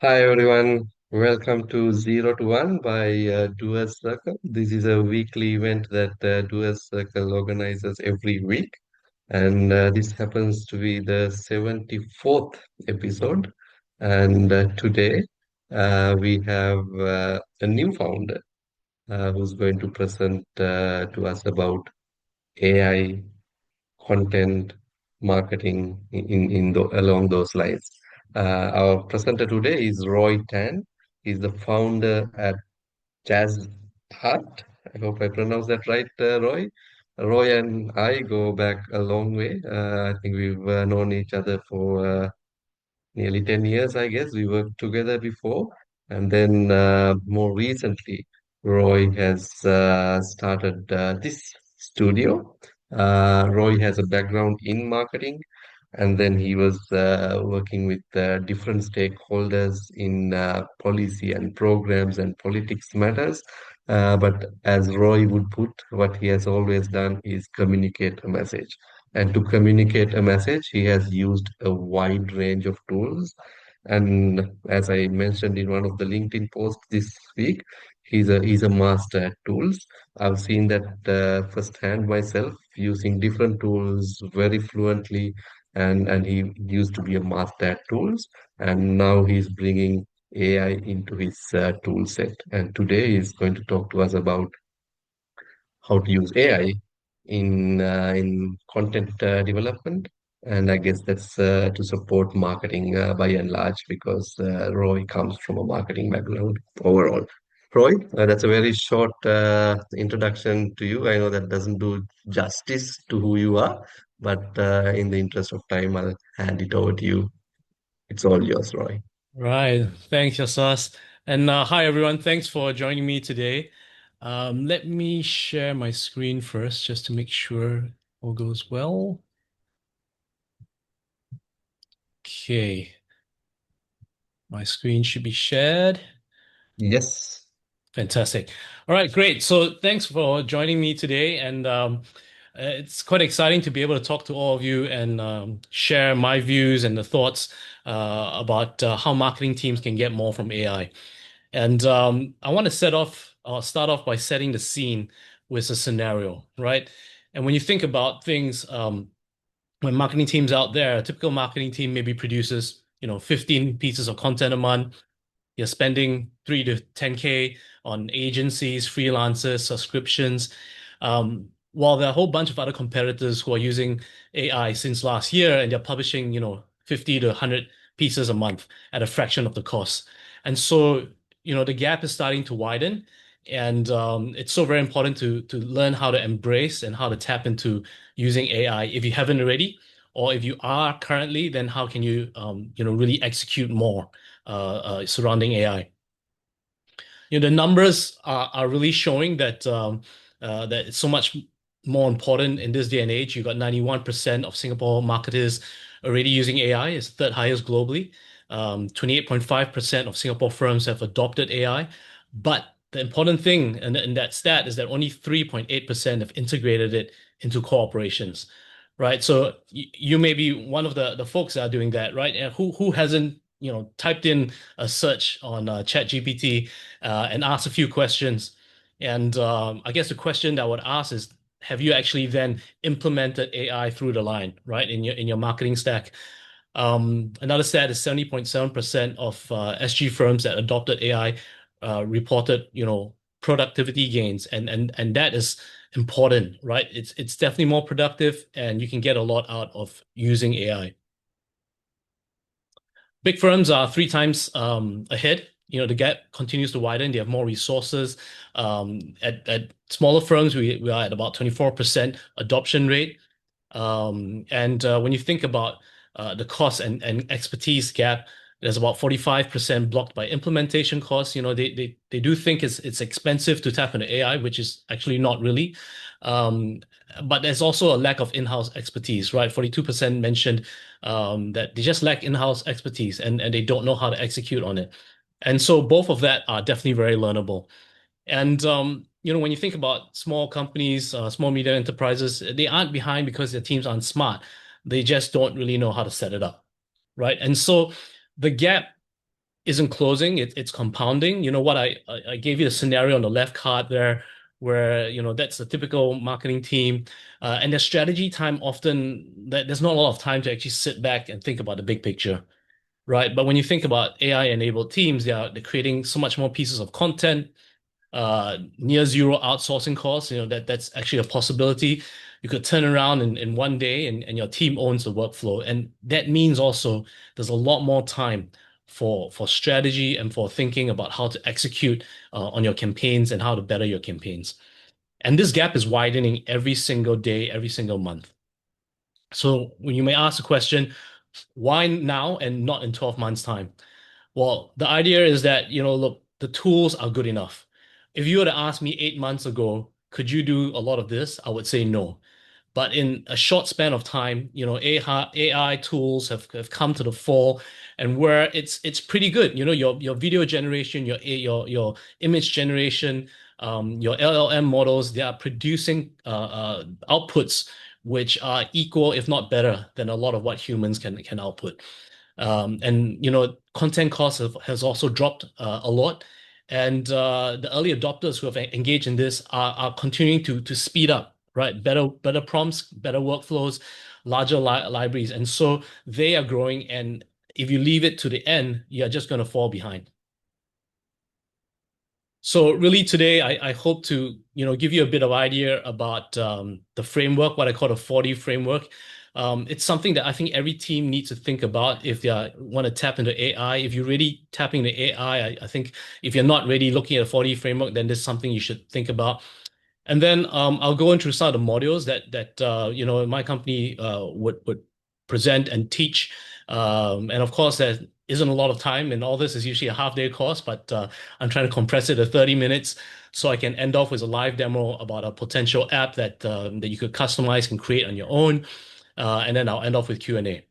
Hi everyone, welcome to Zero to One by Doers Circle. This is a weekly event that Doers Circle organizes every week, and this happens to be the 74th episode. And today we have a new founder who's going to present to us about AI content marketing along those lines. Our presenter today is Roy Tan. He's the founder at Chazrt. I hope I pronounced that right, Roy. Roy and I go back a long way. I think we've known each other for nearly 10 years, I guess. We worked together before. And then more recently, Roy has started this studio. Roy has a background in marketing, and then he was working with different stakeholders in policy and programs and politics matters. But as Roy would put, what he has always done is communicate a message. And to communicate a message, he has used a wide range of tools. And as I mentioned in one of the LinkedIn posts this week, he's a master at tools. I've seen that firsthand myself, using different tools very fluently, and he used to be a master at tools, and now he's bringing AI into his tool set. And today he's going to talk to us about how to use AI in content development. And I guess that's to support marketing by and large, because Roy comes from a marketing background overall. Roy, that's a very short introduction to you. I know that doesn't do justice to who you are, but in the interest of time, I'll hand it over to you. It's all yours, Roy. Right. Thanks, Yasas. And hi, everyone. Thanks for joining me today. Let me share my screen first just to make sure all goes well. Okay. My screen should be shared. Yes. Fantastic. All right, great. So thanks for joining me today. And it's quite exciting to be able to talk to all of you and share my views and the thoughts about how marketing teams can get more from AI. And I want to start off by setting the scene with a scenario, right? And when you think about things, when marketing teams out there, a typical marketing team maybe produces, 15 pieces of content a month. You're spending 3 to 10K on agencies, freelancers, subscriptions. While there are a whole bunch of other competitors who are using AI since last year and they're publishing, 50 to 100 pieces a month at a fraction of the cost. And so, the gap is starting to widen. And it's so very important to learn how to embrace and how to tap into using AI if you haven't already, or if you are currently, then how can you, really execute more surrounding AI. The numbers are really showing that it's so much more important in this day and age. You got 91% of Singapore marketers already using AI. It's third highest globally. 28.5% of Singapore firms have adopted AI. But the important thing in that stat is that only 3.8% have integrated it into core operations. Right. So you may be one of the folks that are doing that, right? And who hasn't, typed in a search on ChatGPT and asked a few questions. And I guess the question that I would ask is, have you actually then implemented AI through the line, right, in your marketing stack? Another stat is 70.7% of SG firms that adopted AI reported, productivity gains, and that is important, right? It's definitely more productive, and you can get a lot out of using AI. Big firms are three times ahead. The gap continues to widen. They have more resources. At smaller firms, we are at about 24% adoption rate. And when you think about the cost and expertise gap, there's about 45% blocked by implementation costs. They do think it's expensive to tap into AI, which is actually not really. Um, but there's also a lack of in-house expertise, right? 42% mentioned that they just lack in-house expertise and they don't know how to execute on it. And so both of that are definitely very learnable. And when you think about small companies, small media enterprises, they aren't behind because their teams aren't smart. They just don't really know how to set it up, right? And so the gap isn't closing, it's compounding. You know what I gave you a scenario on the left card there where, that's a typical marketing team. And their strategy time often, there's not a lot of time to actually sit back and think about the big picture, right? But when you think about AI-enabled teams, they're creating so much more pieces of content, near zero outsourcing costs. That's actually a possibility. You could turn around in one day and your team owns the workflow. And that means also there's a lot more time for strategy and for thinking about how to execute on your campaigns and how to better your campaigns. And this gap is widening every single day, every single month. So when you may ask the question, why now and not in 12 months' time? Well, the idea is that, look, the tools are good enough. If you were to ask me 8 months ago, could you do a lot of this? I would say no. But in a short span of time, AI tools have come to the fore, and where it's pretty good. Your video generation, your image generation, your LLM models, they are producing outputs which are equal, if not better, than a lot of what humans can output. And content costs has also dropped a lot. And the early adopters who have engaged in this are continuing to speed up, right? Better prompts, better workflows, larger libraries. And so they are growing. And if you leave it to the end, you're just going to fall behind. So really today, I hope to, give you a bit of idea about the framework, what I call the 40 framework. It's something that I think every team needs to think about if they want to tap into AI. If you're really tapping into AI, I think if you're not really looking at a 40 framework, then there's something you should think about. And then I'll go into some of the modules that my company would present and teach. And of course, there isn't a lot of time, and all this is usually a half-day course, but I'm trying to compress it to 30 minutes so I can end off with a live demo about a potential app that you could customize and create on your own. And then I'll end off with Q&A.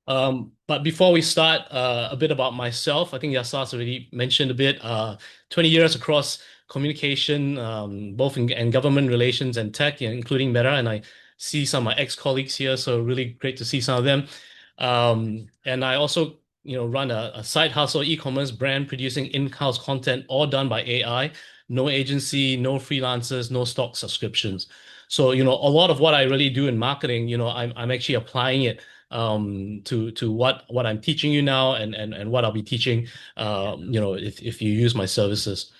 But before we start, a bit about myself. I think Yasar's already mentioned a bit. 20 years across communication, both in government relations and tech, including Meta. And I see some of my ex-colleagues here, so really great to see some of them. And I also, run a side hustle e-commerce brand producing in-house content, all done by AI. No agency, no freelancers, no stock subscriptions. So, a lot of what I really do in marketing, I'm actually applying it to what I'm teaching you now and what I'll be teaching if you use my services.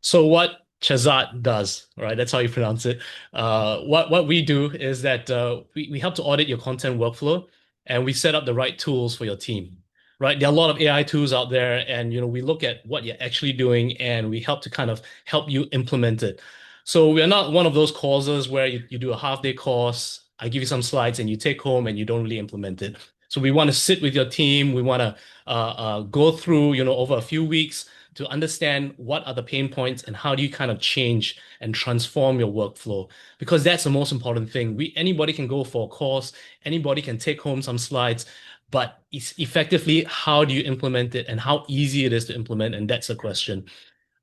So what Chazrt does, right? That's how you pronounce it. What we do is that we help to audit your content workflow and we set up the right tools for your team. Right. There are a lot of AI tools out there, and we look at what you're actually doing and we help to kind of help you implement it. So we're not one of those courses where you do a half-day course, I give you some slides and you take home and you don't really implement it. So we want to sit with your team. We want to go through, over a few weeks to understand what are the pain points and how do you kind of change and transform your workflow, because that's the most important thing. Anybody can go for a course, anybody can take home some slides, but it's effectively how do you implement it and how easy it is to implement, and that's the question.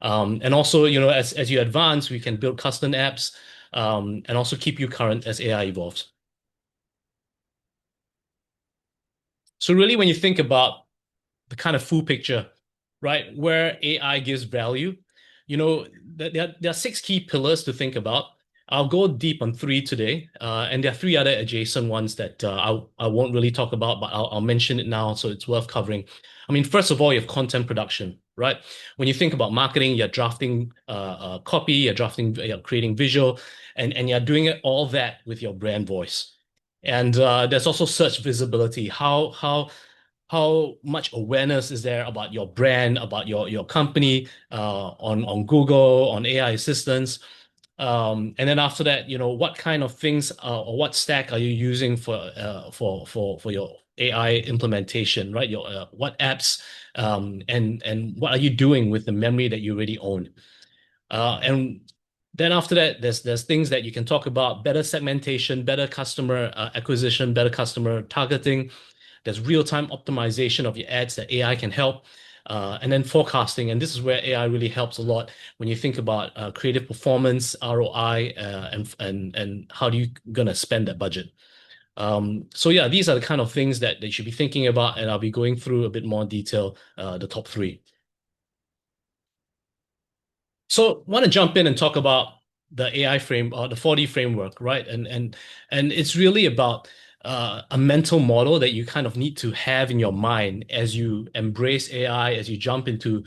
And also, as you advance, we can build custom apps and also keep you current as AI evolves. So really, when you think about the kind of full picture, right? Where AI gives value. There are six key pillars to think about. I'll go deep on three today, and there are three other adjacent ones that I won't really talk about, but I'll mention it now, so it's worth covering. I mean, first of all, you have content production, right? When you think about marketing, you're drafting copy, you're creating visual, and you're doing all that with your brand voice. And there's also search visibility. How much awareness is there about your brand, about your company on Google, on AI assistants? And then after that, what kind of things or what stack are you using for your AI implementation, right? Your what apps and what are you doing with the memory that you already own? And then after that, there's things that you can talk about: better segmentation, better customer acquisition, better customer targeting. There's real-time optimization of your ads that AI can help. And then forecasting. And this is where AI really helps a lot when you think about creative performance, ROI, and how do you gonna spend that budget. So yeah, these are the kind of things that they should be thinking about, and I'll be going through a bit more detail, the top three. So want to jump in and talk about the AI frame or the 4D framework, right? And it's really about a mental model that you kind of need to have in your mind as you embrace AI, as you jump into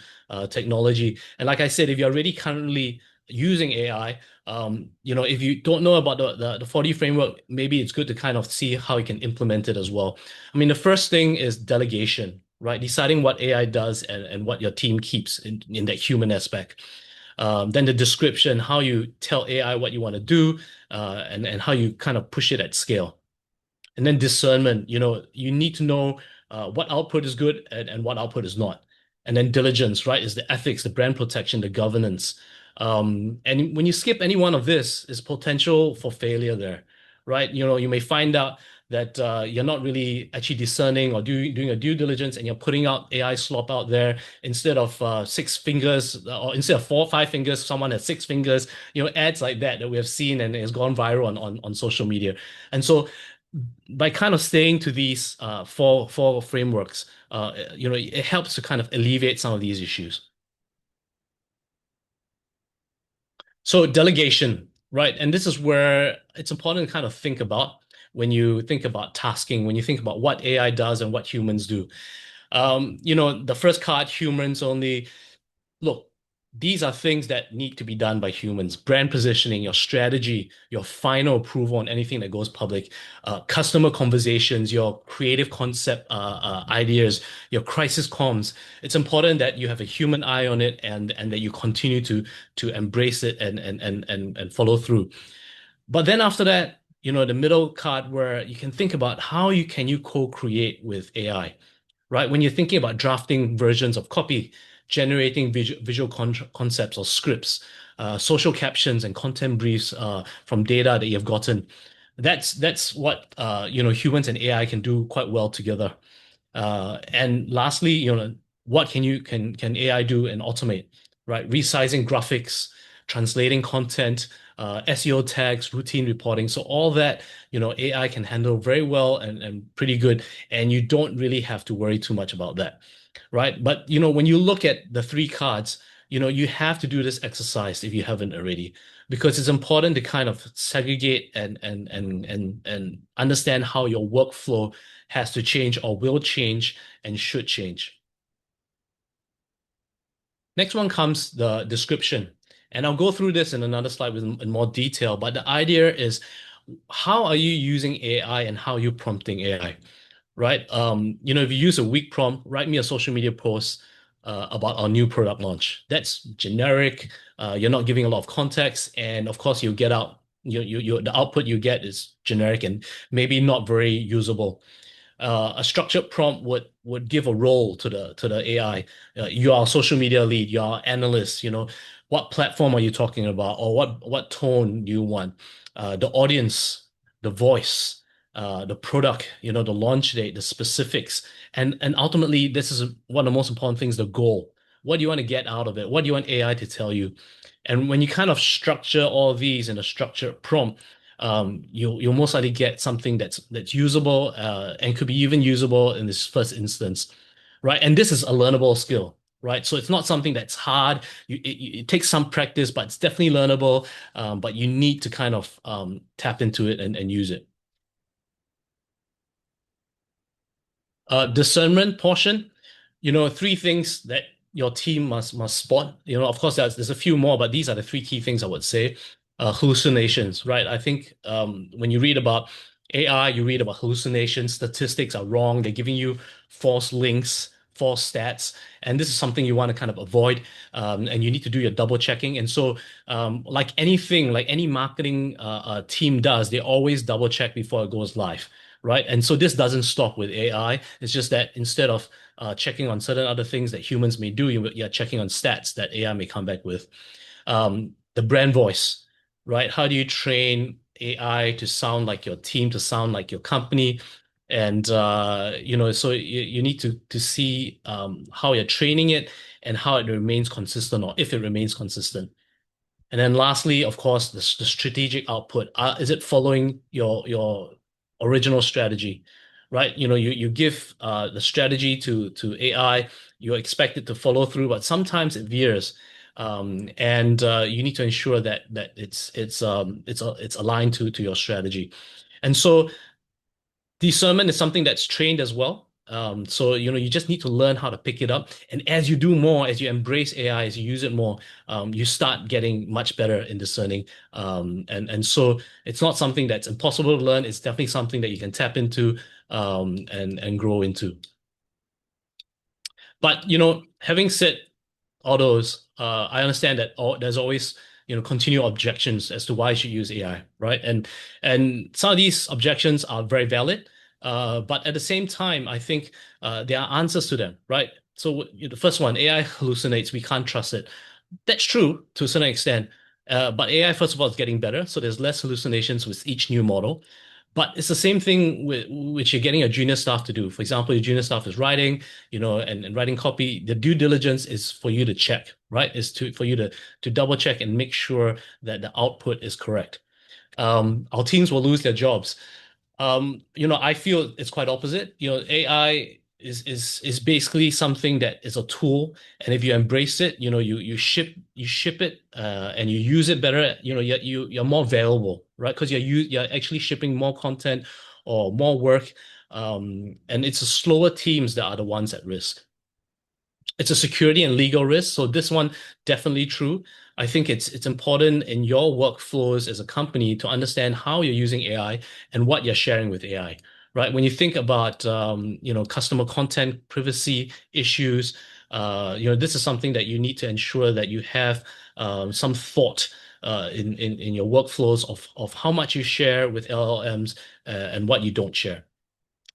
technology. And like I said, if you're already currently using AI, if you don't know about the 4D framework, maybe it's good to kind of see how you can implement it as well. I mean, the first thing is delegation, right? Deciding what AI does and what your team keeps in that human aspect. Then the description, how you tell AI what you want to do, and how you kind of push it at scale. And then discernment, you need to know what output is good and what output is not. And then diligence, right, is the ethics, the brand protection, the governance. And when you skip any one of this, is potential for failure there, right? You may find out that you're not really actually discerning or doing a due diligence, and you're putting out AI slop out there instead of six fingers, or instead of four, 5 fingers, someone has 6 fingers. Ads like that we have seen and it's gone viral on social media. And so by kind of staying to these four frameworks, it helps to kind of alleviate some of these issues. So delegation, right? And this is where it's important to kind of think about when you think about tasking, when you think about what AI does and what humans do. The first card, humans only. Look, these are things that need to be done by humans. Brand positioning, your strategy, your final approval on anything that goes public, customer conversations, your creative concept ideas, your crisis comms. It's important that you have a human eye on it, and that you continue to embrace it and follow through. But then after that, the middle card where you can think about how you co-create with AI, right? When you're thinking about drafting versions of copy, generating visual concepts or scripts, social captions and content briefs from data that you've gotten. That's what humans and AI can do quite well together. And lastly, what can AI do and automate, right? Resizing graphics, translating content, SEO tags, routine reporting. So all that, AI can handle very well and pretty good, and you don't really have to worry too much about that, right? But when you look at the three cards, you have to do this exercise if you haven't already, because it's important to kind of segregate and understand how your workflow has to change or will change and should change. Next one comes the description. And I'll go through this in another slide in more detail, but the idea is how are you using AI and how are you prompting AI, right? If you use a weak prompt, write me a social media post about our new product launch. That's generic. You're not giving a lot of context, and of course, you get out. The output you get is generic and maybe not very usable. A structured prompt would give a role to the AI. You are a social media lead, you are analyst, what platform are you talking about, or what tone do you want? The audience, the voice, the product, the launch date, the specifics. And ultimately, this is one of the most important things, the goal. What do you want to get out of it? What do you want AI to tell you? And when you kind of structure all these in a structured prompt, you'll most likely get something that's usable and could be even usable in this first instance, right? And this is a learnable skill, right? So it's not something that's hard. It takes some practice, but it's definitely learnable. But you need to kind of tap into it and use it. Discernment portion, three things that your team must spot. Of course, there's a few more, but these are the three key things I would say. Hallucinations, right? I think when you read about AI, you read about hallucinations. Statistics are wrong. They're giving you false links, false stats, and this is something you want to kind of avoid. And you need to do your double checking. And so, like anything, like any marketing team does, they always double check before it goes live, right? And so this doesn't stop with AI. It's just that instead of checking on certain other things that humans may do, you're checking on stats that AI may come back with. The brand voice, right? How do you train AI to sound like your team, to sound like your company? And so you need to see how you're training it and how it remains consistent, or if it remains consistent. And then lastly, of course, the strategic output. Is it following your original strategy, right? You give the strategy to AI, you expect it to follow through, but sometimes it veers. And you need to ensure that it's aligned to your strategy. And so discernment is something that's trained as well. So you just need to learn how to pick it up. And as you do more, as you embrace AI, as you use it more, you start getting much better in discerning. And so it's not something that's impossible to learn. It's definitely something that you can tap into and grow into. But having said all those, I understand that there's always continual objections as to why you should use AI, right? And some of these objections are very valid, but at the same time, I think there are answers to them, right? So the first one, AI hallucinates. We can't trust it. That's true to a certain extent. But AI, first of all, is getting better. So there's less hallucinations with each new model. But it's the same thing with which you're getting a junior staff to do. For example, your junior staff is writing, and writing copy. The due diligence is for you to check, right? Is to for you to double check and make sure that the output is correct. Our teams will lose their jobs. I feel it's quite opposite. AI is basically something that is a tool, and if you embrace it, you ship it, and you use it better. You're more valuable, right? Because you're actually shipping more content or more work, and it's the slower teams that are the ones at risk. It's a security and legal risk. So this one definitely true. I think it's important in your workflows as a company to understand how you're using AI and what you're sharing with AI, right? When you think about customer content privacy issues, this is something that you need to ensure that you have some thought in your workflows of how much you share with LLMs and what you don't share.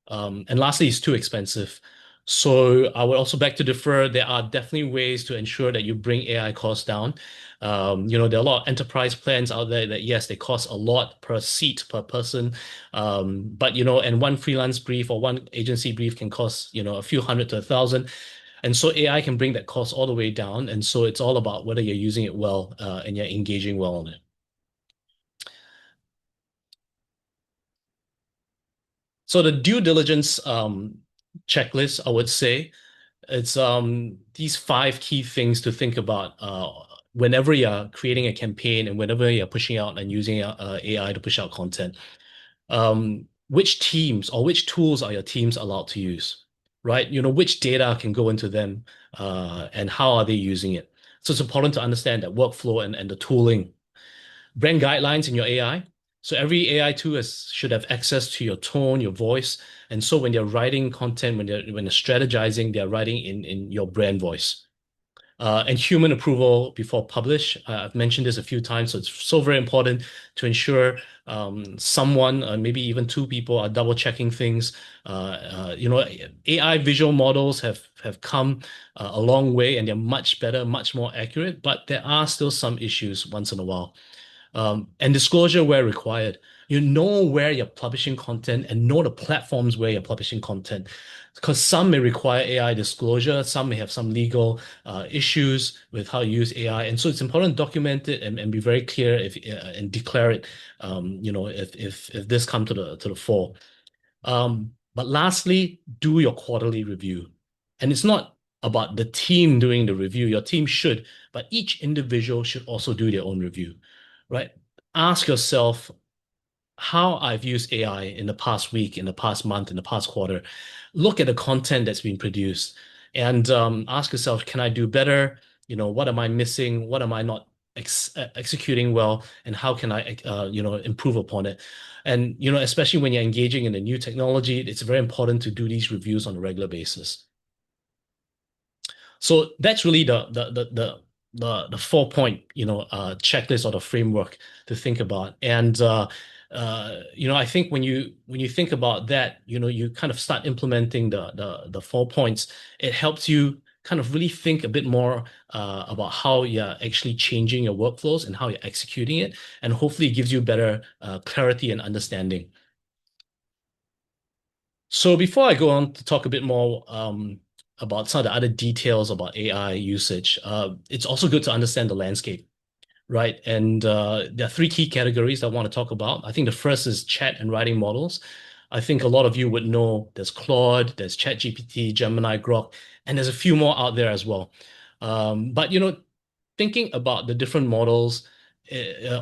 And lastly, it's too expensive. So I would also beg to differ. There are definitely ways to ensure that you bring AI costs down. There are a lot of enterprise plans out there that, yes, they cost a lot per seat per person. But and one freelance brief or one agency brief can cost, a few hundred to 1,000. And so AI can bring that cost all the way down. And so it's all about whether you're using it well, and you're engaging well on it. So the due diligence checklist, I would say, it's these five key things to think about whenever you're creating a campaign and whenever you're pushing out and using AI to push out content. Which teams or which tools are your teams allowed to use, right? Which data can go into them, and how are they using it? So it's important to understand that workflow and the tooling. Brand guidelines in your AI. So every AI tool should have access to your tone, your voice. And so when they're writing content, when they're strategizing, they're writing in your brand voice. And human approval before publish. I've mentioned this a few times, so it's so very important to ensure someone, maybe even two people, are double checking things. AI visual models have come a long way, and they're much better, much more accurate, but there are still some issues once in a while. And disclosure where required. You know where you're publishing content and know the platforms where you're publishing content. Because some may require AI disclosure, some may have some legal issues with how you use AI. And so it's important to document it and be very clear and declare it, if this come to the fore. But lastly, do your quarterly review. And it's not about the team doing the review. Your team should, but each individual should also do their own review, right? Ask yourself how I've used AI in the past week, in the past month, in the past quarter. Look at the content that's been produced and ask yourself, can I do better? What am I missing? What am I not executing well? And how can I, improve upon it? And, especially when you're engaging in a new technology, it's very important to do these reviews on a regular basis. So that's really the 4 point checklist or the framework to think about. And I think when you think about that, you kind of start implementing the 4 points. It helps you kind of really think a bit more about how you're actually changing your workflows and how you're executing it, and hopefully it gives you better clarity and understanding. So before I go on to talk a bit more about some of the other details about AI usage, it's also good to understand the landscape, right? And there are three key categories I want to talk about. I think the first is chat and writing models. I think a lot of you would know there's Claude, there's ChatGPT, Gemini, Grok, and there's a few more out there as well. But thinking about the different models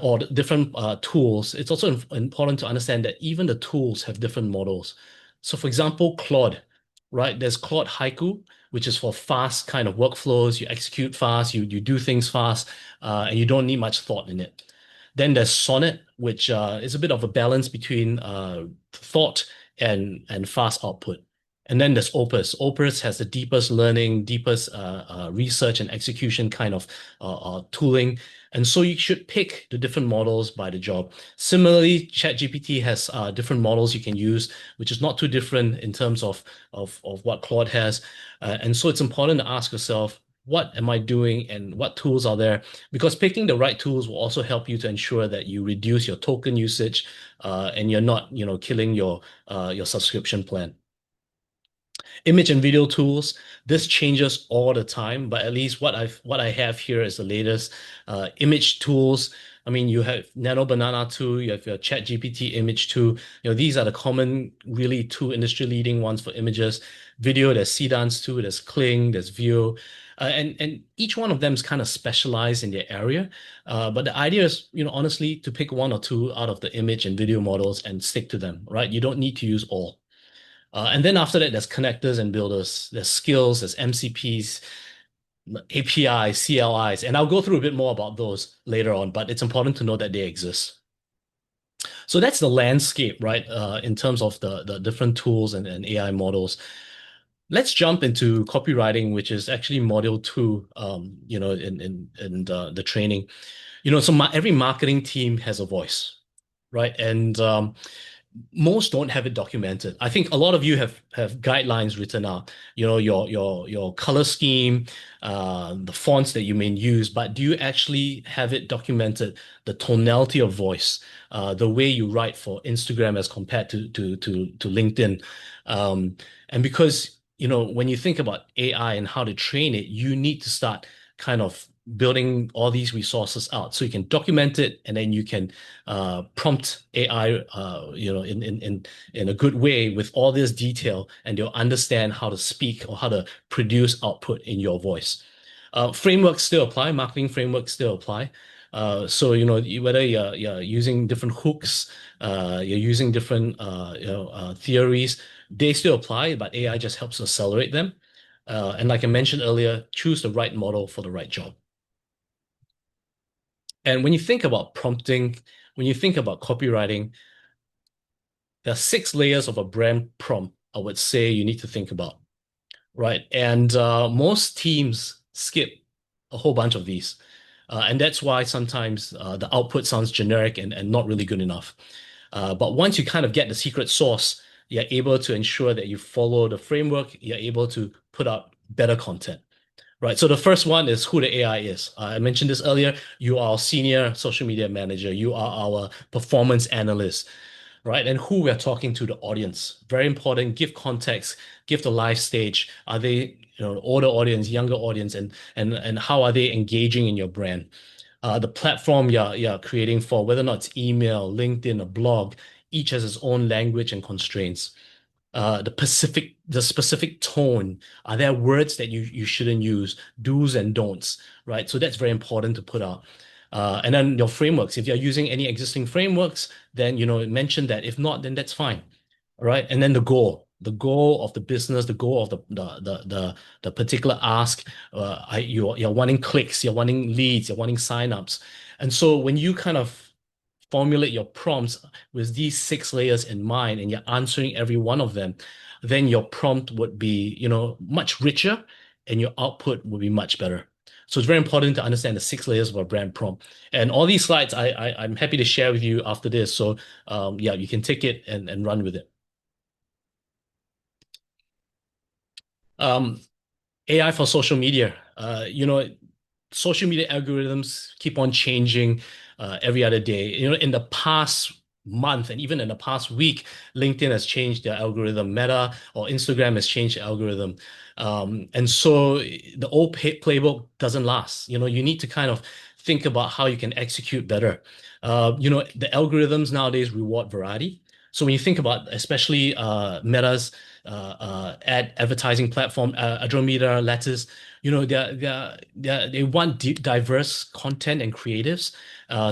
or the different tools, it's also important to understand that even the tools have different models. So, for example, Claude, right? There's Claude Haiku, which is for fast kind of workflows. You execute fast, you do things fast, and you don't need much thought in it. Then there's Sonnet, which is a bit of a balance between thought and fast output. And then there's Opus. Opus has the deepest learning, deepest research and execution kind of tooling. And so you should pick the different models by the job. Similarly, ChatGPT has different models you can use, which is not too different in terms of what Claude has. And so it's important to ask yourself, what am I doing and what tools are there? Because picking the right tools will also help you to ensure that you reduce your token usage and you're not, killing your subscription plan. Image and video tools, this changes all the time, but at least what I have here is the latest image tools. I mean, you have Nano Banana 2, you have your ChatGPT image 2. These are the common, really two industry-leading ones for images. Video, there's Cdance 2, there's Kling, there's Veo. And each one of them is kind of specialized in their area. But the idea is, honestly, to pick one or two out of the image and video models and stick to them, right? You don't need to use all. And then after that, there's connectors and builders, there's skills, there's MCPs, APIs, CLIs, and I'll go through a bit more about those later on, but it's important to know that they exist. So that's the landscape, right? In terms of the different tools and AI models. Let's jump into copywriting, which is actually module two, in the training. So every marketing team has a voice, right? And most don't have it documented. I think a lot of you have guidelines written out, your color scheme, the fonts that you may use, but do you actually have it documented, the tonality of voice, the way you write for Instagram as compared to LinkedIn? And because, when you think about AI and how to train it, you need to start kind of building all these resources out so you can document it and then you can prompt AI, in a good way with all this detail, and they'll understand how to speak or how to produce output in your voice. Frameworks still apply, marketing frameworks still apply. So whether you're using different hooks, you're using different theories, they still apply, but AI just helps accelerate them. And like I mentioned earlier, choose the right model for the right job. And when you think about prompting, when you think about copywriting, there are 6 layers of a brand prompt I would say you need to think about, right? And most teams skip a whole bunch of these. And that's why sometimes the output sounds generic and not really good enough. But once you kind of get the secret sauce, you're able to ensure that you follow the framework, you're able to put out better content. Right. So the first one is who the AI is. I mentioned this earlier. You are our senior social media manager. You are our performance analyst, right? And who we're talking to, the audience. Very important. Give context, give the live stage. Are they, older audience, younger audience, and how are they engaging in your brand? The platform you're creating for, whether or not it's email, LinkedIn, a blog, each has its own language and constraints. The specific tone. Are there words that you shouldn't use? Do's and don'ts, right? So that's very important to put out. And then your frameworks. If you're using any existing frameworks, then mention that. If not, then that's fine. All right. And then the goal of the business, the goal of the particular ask. You're wanting clicks, you're wanting leads, you're wanting signups. And so when you kind of formulate your prompts with these 6 layers in mind and you're answering every one of them, then your prompt would be, much richer and your output will be much better. So it's very important to understand the 6 layers of a brand prompt. And all these slides I'm happy to share with you after this. So yeah, you can take it and run with it. Um, AI for social media. Social media algorithms keep on changing every other day. In the past month and even in the past week, LinkedIn has changed their algorithm. Meta or Instagram has changed the algorithm. And so the old playbook doesn't last. You need to kind of think about how you can execute better. The algorithms nowadays reward variety. So when you think about especially Meta's ad advertising platform, Andromeda, Lattice, they want diverse content and creatives.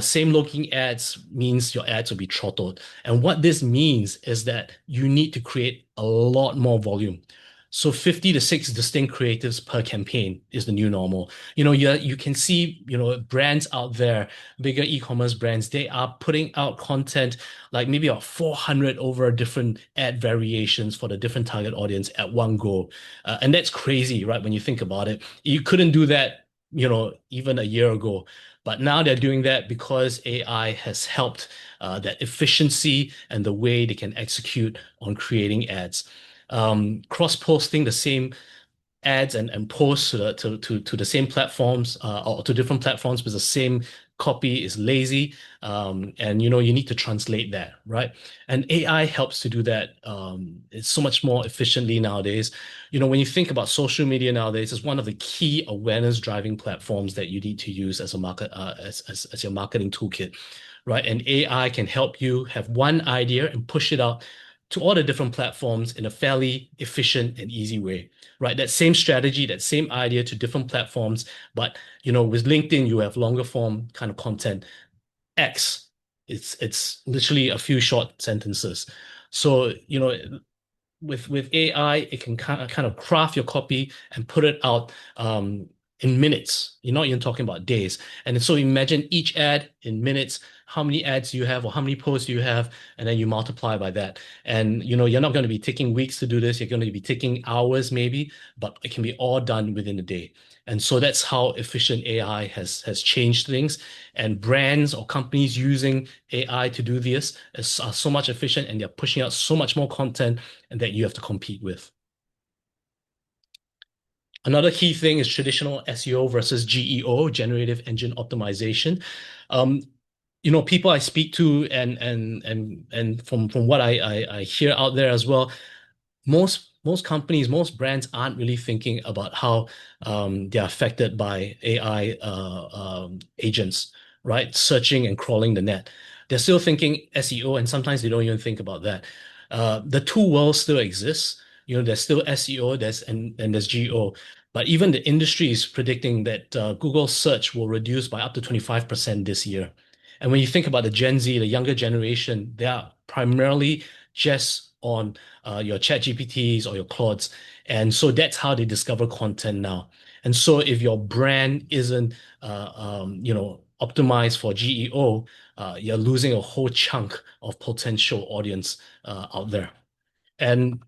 Same looking ads means your ads will be throttled. And what this means is that you need to create a lot more volume. So 50 to 6 distinct creatives per campaign is the new normal. You can see, brands out there, bigger e-commerce brands, they are putting out content like maybe about 400 over different ad variations for the different target audience at one go. And that's crazy, right? When you think about it, you couldn't do that, even a year ago. But now they're doing that because AI has helped that efficiency and the way they can execute on creating ads. Cross-posting the same ads and posts to the same platforms or to different platforms with the same copy is lazy. And you need to translate that, right? And AI helps to do that. It's so much more efficiently nowadays. When you think about social media nowadays, it's one of the key awareness driving platforms that you need to use as a market as your marketing toolkit, right? And AI can help you have one idea and push it out to all the different platforms in a fairly efficient and easy way, right? That same strategy, that same idea to different platforms, but with LinkedIn, you have longer form kind of content. X, it's literally a few short sentences. So, with AI, it can kind of craft your copy and put it out in minutes. You're not even talking about days. And so imagine each ad in minutes, how many ads you have or how many posts you have, and then you multiply by that. And you're not going to be taking weeks to do this. You're going to be taking hours maybe, but it can be all done within a day. And so that's how efficient AI has changed things. And brands or companies using AI to do this are so much efficient and they're pushing out so much more content and that you have to compete with. Another key thing is traditional SEO versus GEO, generative engine optimization. Um, People I speak to and from what I hear out there as well, most companies, most brands aren't really thinking about how they're affected by AI agents, right? Searching and crawling the net. They're still thinking SEO, and sometimes they don't even think about that. The two worlds still exist. There's still SEO, and there's GEO. But even the industry is predicting that Google search will reduce by up to 25% this year. And when you think about the Gen Z, the younger generation, they are primarily just on your ChatGPTs or your Claudes. And so that's how they discover content now. And so if your brand isn't, optimized for GEO, you're losing a whole chunk of potential audience out there. And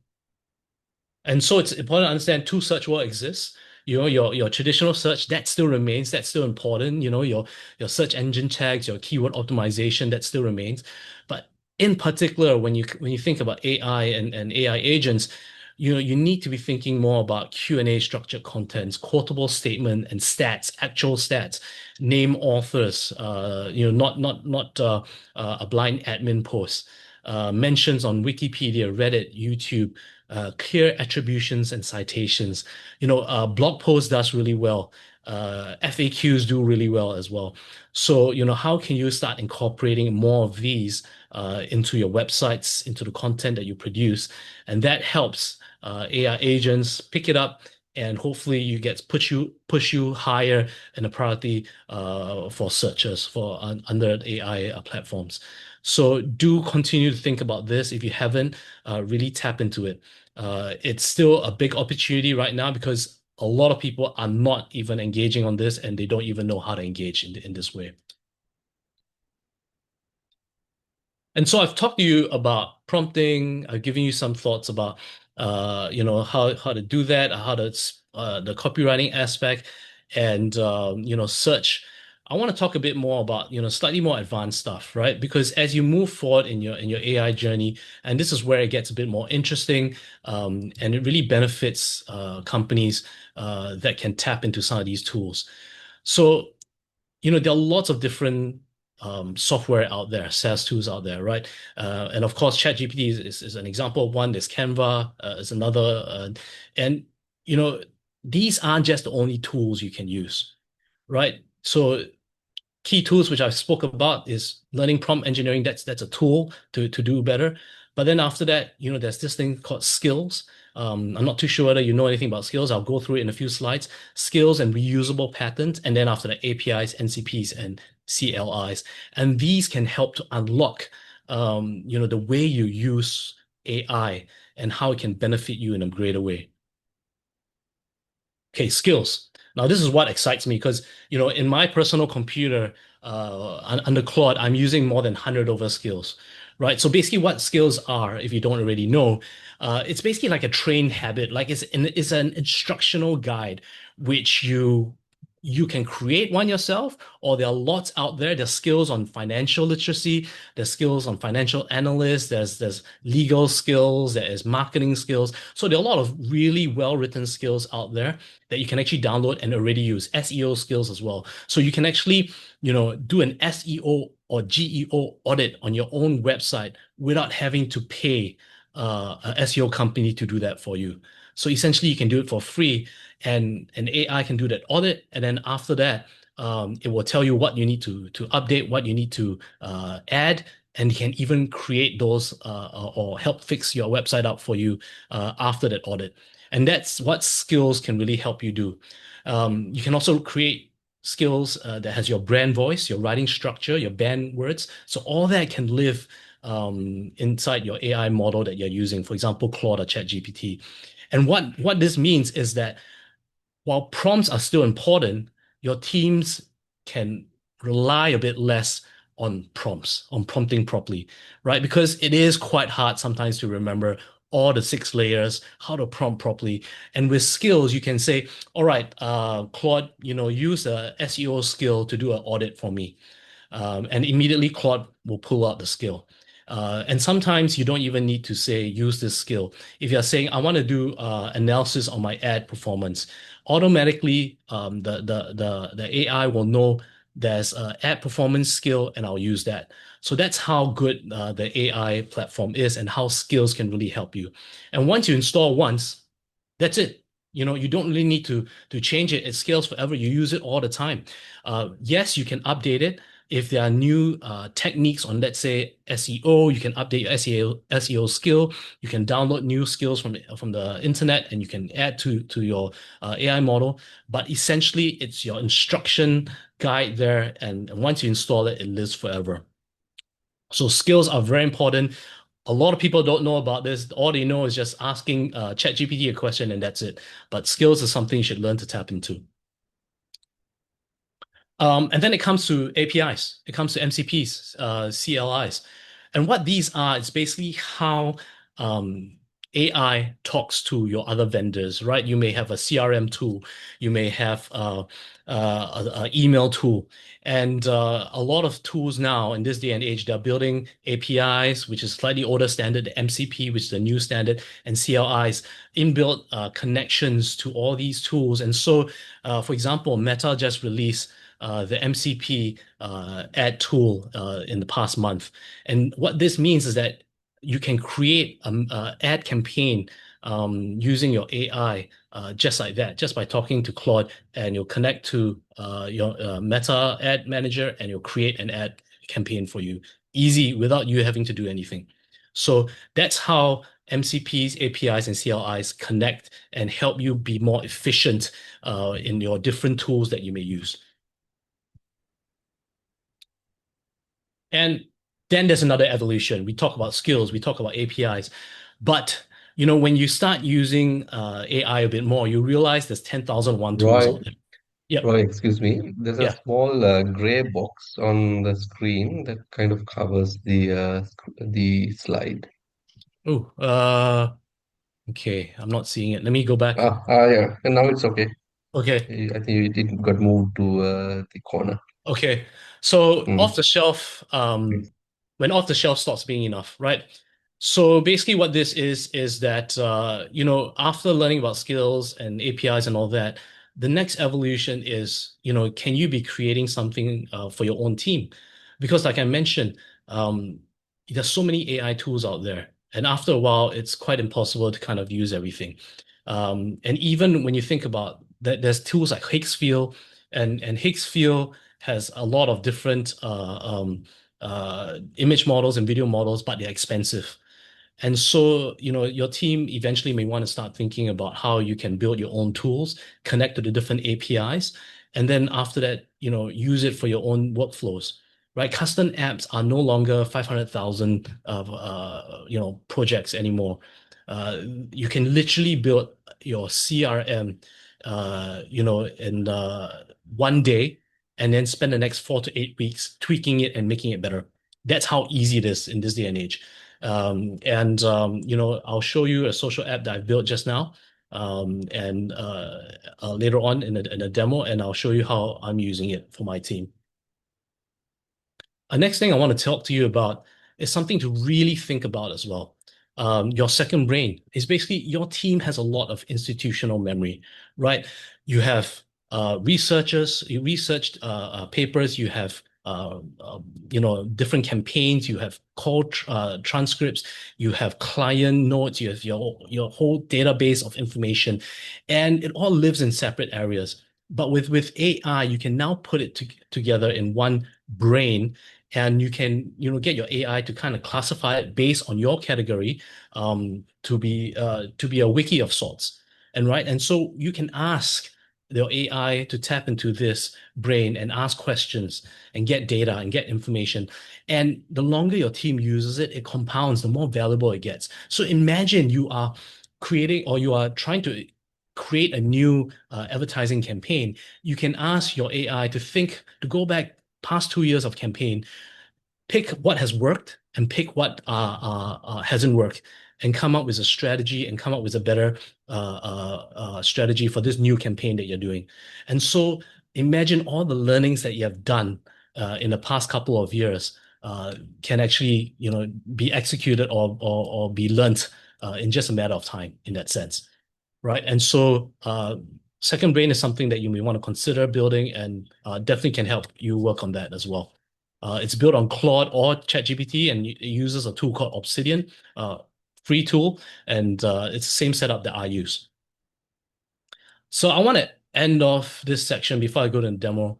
and so it's important to understand two search world exists. Your traditional search, that still remains, that's still important. Your search engine tags, your keyword optimization, that still remains. But in particular, when you think about AI and AI agents, you need to be thinking more about Q&A structured contents, quotable statement and stats, actual stats, name authors, not a blind admin post. Mentions on Wikipedia, Reddit, YouTube, clear attributions and citations. Blog post does really well. FAQs do really well as well. So, how can you start incorporating more of these into your websites, into the content that you produce? And that helps AI agents pick it up and hopefully you get push you higher in the priority for searchers for under AI platforms. So do continue to think about this. If you haven't, really tap into it. It's still a big opportunity right now because a lot of people are not even engaging on this and they don't even know how to engage in this way. And so I've talked to you about prompting, I've given you some thoughts about how to do that, how to the copywriting aspect and search. I want to talk a bit more about, slightly more advanced stuff, right? Because as you move forward in your AI journey, and this is where it gets a bit more interesting, and it really benefits companies that can tap into some of these tools. So there are lots of different software out there, SaaS tools out there, right? And of course, ChatGPT is an example of one. There's Canva is another, and you know these aren't just the only tools you can use, right? So key tools which I spoke about is learning prompt engineering. That's a tool to do better. But then after that, there's this thing called skills. I'm not too sure whether you know anything about skills. I'll go through it in a few slides. Skills and reusable patterns, and then after that, APIs, NCPs, and CLIs. And these can help to unlock, the way you use AI and how it can benefit you in a greater way. Okay, skills. Now, this is what excites me because, in my personal computer, under Claude, I'm using more than 100 over skills, right? So basically what skills are, if you don't already know, it's basically like a trained habit. Like it's an instructional guide, which you can create one yourself, or there are lots out there. There's skills on financial literacy, there's skills on financial analysts, there's legal skills, there is marketing skills. So there are a lot of really well-written skills out there that you can actually download and already use. SEO skills as well. So you can actually, do an SEO or GEO audit on your own website without having to pay a SEO company to do that for you. So essentially, you can do it for free, and an AI can do that audit, and then after that, it will tell you what you need to update, what you need to add, and can even create those or help fix your website up for you after that audit. And that's what skills can really help you do. You can also create skills that has your brand voice, your writing structure, your band words. So all that can live inside your AI model that you're using, for example, Claude or ChatGPT. And what this means is that while prompts are still important, your teams can rely a bit less on prompts, on prompting properly, right? Because it is quite hard sometimes to remember all the six layers, how to prompt properly. And with skills, you can say, all right, Claude, use a SEO skill to do an audit for me. And immediately Claude will pull out the skill. And sometimes you don't even need to say use this skill. If you're saying I want to do analysis on my ad performance, automatically the AI will know there's an ad performance skill, and I'll use that. So that's how good the AI platform is, and how skills can really help you. And once you install once, that's it. You don't really need to change it. It scales forever. You use it all the time. Yes, you can update it. If there are new techniques on, let's say, SEO, you can update your SEO skill. You can download new skills from the internet, and you can add to your AI model. But essentially, it's your instruction guide there, and once you install it, it lives forever. So skills are very important. A lot of people don't know about this. All they know is just asking ChatGPT a question, and that's it. But skills is something you should learn to tap into. And then it comes to APIs, it comes to MCPs, CLIs. And what these are, is basically how AI talks to your other vendors, right? You may have a CRM tool, you may have a email tool. And a lot of tools now in this day and age, they're building APIs, which is slightly older standard, the MCP, which is the new standard, and CLIs, inbuilt connections to all these tools. And so, for example, Meta just released the MCP ad tool in the past month. And what this means is that you can create an ad campaign using your AI just like that, just by talking to Claude, and you'll connect to your Meta ad manager, and you'll create an ad campaign for you. Easy, without you having to do anything. So that's how MCPs, APIs, and CLIs connect and help you be more efficient in your different tools that you may use. And then there's another evolution. We talk about skills, we talk about APIs, but when you start using AI a bit more, you realize there's 10,001 tools Roy, out there. Yep. Roy, excuse me. There's a Yeah. small gray box on the screen that kind of covers the slide. Oh, okay. I'm not seeing it. Let me go back. Yeah, and now it's okay. Okay. I think it got moved to the corner. Okay. So off Mm. the shelf, when off the shelf stops being enough, right? So basically what this is that after learning about skills and APIs and all that, the next evolution is, can you be creating something for your own team? Because like I mentioned, there's so many AI tools out there. And after a while, it's quite impossible to kind of use everything. And even when you think about that, there's tools like Higgsfield, and Higgsfield has a lot of different image models and video models, but they're expensive. And so, your team eventually may want to start thinking about how you can build your own tools, connect to the different APIs, and then after that, use it for your own workflows, right? Custom apps are no longer 500,000 of, projects anymore. Uh, you can literally build your CRM, in one day, and then spend the next 4 to 8 weeks tweaking it and making it better. That's how easy it is in this day and age. I'll show you a social app that I've built just now, and later on in a demo, and I'll show you how I'm using it for my team. Next thing I want to talk to you about is something to really think about as well. Your second brain is basically your team has a lot of institutional memory, right? You have researchers, you researched papers, you have different campaigns, you have call transcripts, you have client notes, you have your whole database of information, and it all lives in separate areas. But with AI, you can now put it together in one brain, and you can get your AI to kind of classify it based on your category, to be a wiki of sorts. And so you can ask your AI to tap into this brain and ask questions and get data and get information. And the longer your team uses it, it compounds, the more valuable it gets. So imagine you are creating, or you are trying to create a new advertising campaign. You can ask your AI to go back past 2 years of campaign, pick what has worked and pick what hasn't worked, and come up with a strategy and come up with a better strategy for this new campaign that you're doing. And so imagine all the learnings that you have done in the past couple of years can actually, be executed or be learnt in just a matter of time in that sense. Right. And so second brain is something that you may want to consider building, and definitely can help you work on that as well. It's built on Claude or ChatGPT, and it uses a tool called Obsidian, free tool, and it's the same setup that I use. So I want to end off this section before I go to the demo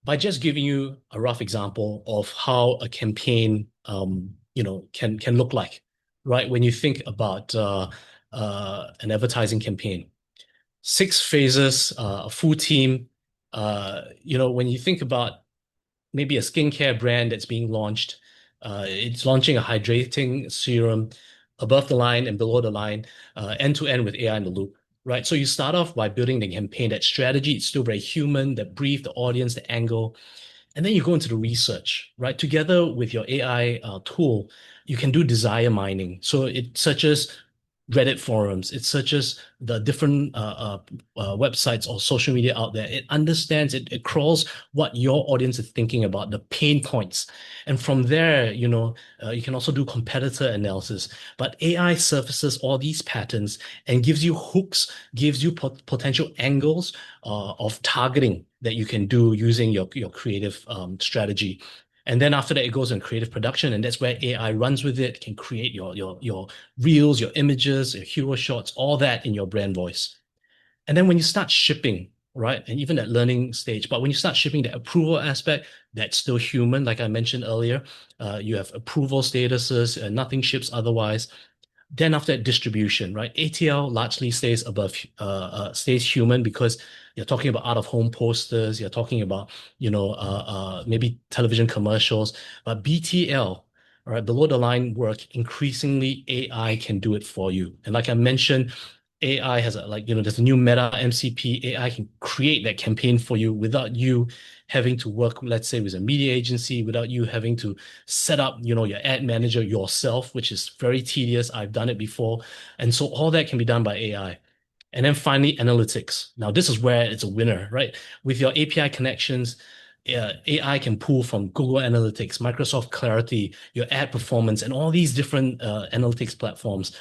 by just giving you a rough example of how a campaign, can look like, right? When you think about an advertising campaign, 6 phases, a full team. When you think about maybe a skincare brand that's being launched. It's launching a hydrating serum above the line and below the line, end to end with AI in the loop, right? So you start off by building the campaign. That strategy, it's still very human, that brief, the audience, the angle. And then you go into the research, right? Together with your AI tool, you can do desire mining. So it searches Reddit forums, it searches the different websites or social media out there. It understands, it crawls what your audience is thinking about, the pain points. And from there, you can also do competitor analysis. But AI surfaces all these patterns and gives you hooks, gives you potential angles of targeting that you can do using your creative strategy. And then after that, it goes in creative production, and that's where AI runs with it, can create your reels, your images, your hero shots, all that in your brand voice. And then when you start shipping, right, and even that learning stage, but when you start shipping, the approval aspect, that's still human. Like I mentioned earlier, you have approval statuses, and nothing ships otherwise. Then after that, distribution, right? ATL largely stays human, because you're talking about out of home posters, you're talking about maybe television commercials, but BTL, all right, below the line work, increasingly AI can do it for you. And like I mentioned, AI has there's a new Meta MCP. AI can create that campaign for you without you having to work, let's say, with a media agency, without you having to set up, your ad manager yourself, which is very tedious. I've done it before. And so all that can be done by AI. And then finally, analytics. Now, this is where it's a winner, right? With your API connections, AI can pull from Google Analytics, Microsoft Clarity, your ad performance, and all these different analytics platforms,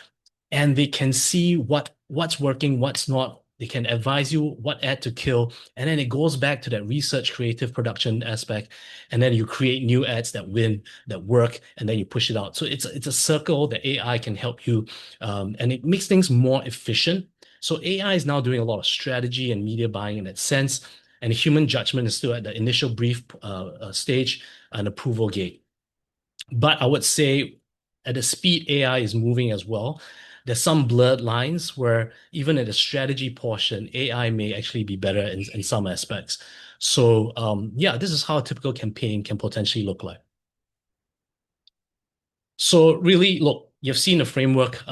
and they can see what's working, what's not. They can advise you what ad to kill, and then it goes back to that research, creative production aspect, and then you create new ads that win, that work, and then you push it out. So it's a circle that AI can help you, and it makes things more efficient. So AI is now doing a lot of strategy and media buying in that sense, and human judgment is still at the initial brief stage and approval gate. But I would say at the speed AI is moving as well, there's some blurred lines where even at the strategy portion, AI may actually be better in some aspects. So yeah, this is how a typical campaign can potentially look like. So really, look, you've seen the framework.